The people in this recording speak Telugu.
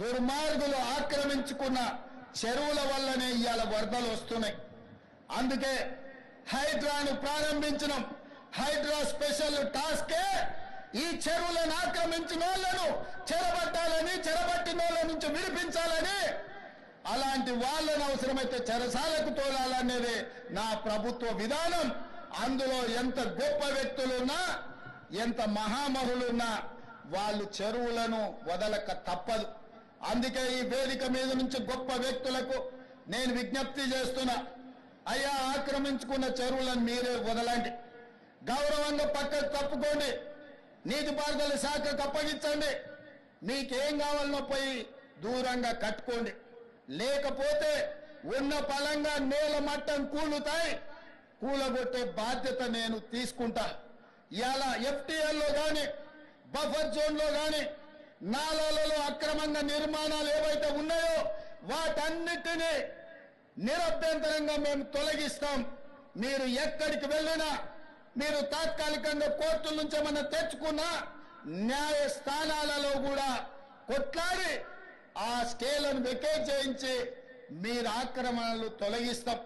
దుర్మార్గులు ఆక్రమించుకున్న చెరువుల వల్లనే ఇవాళ వరదలు వస్తున్నాయి. అందుకే హైడ్రాను ప్రారంభించడం. హైడ్రా స్పెషల్ టాస్కే ఈ చెరువులను ఆక్రమించిన వాళ్ళను చెరబట్టాలని, చెరబట్టిన వాళ్ళ నుంచి విడిపించాలని, అలాంటి వాళ్ళను అవసరమైతే చెరసాలకు తోలాలనేది నా ప్రభుత్వ విధానం. అందులో ఎంత గొప్ప వ్యక్తులున్నా, ఎంత మహామహులున్నా వాళ్ళు చెరువులను వదలక తప్పదు. అందుకే ఈ వేదిక మీద నుంచి గొప్ప వ్యక్తులకు నేను విజ్ఞప్తి చేస్తున్నా, అయ్యా ఆక్రమించుకున్న చెరువులను మీరే వదలండి, గౌరవంగా పక్కకు తప్పుకోండి, నీటిపారుదల శాఖకు అప్పగించండి, మీకేం కావాలనో పోయి దూరంగా కట్టుకోండి. లేకపోతే ఉన్న పలంగా నేల మట్టం కూలుతాయి, కూలగొట్టే బాధ్యత నేను తీసుకుంటా. ఇలా ఎఫ్టీఎల్లో కానీ బఫర్ జోన్లో కానీ నాలాలలో అక్రమంగా నిర్మాణాలు ఏవైతే ఉన్నాయో వాటన్నిటినీ నిరభ్యంతరంగా మేము తొలగిస్తాం. మీరు ఎక్కడికి వెళ్ళినా, మీరు తాత్కాలికంగా కోర్టుల నుంచి ఏమన్నా తెచ్చుకున్నా న్యాయస్థానాలలో కూడా కొట్లాడి ఆ స్కేలను వెకేట్ చేయించి మీరు ఆక్రమణలు తొలగిస్తాం.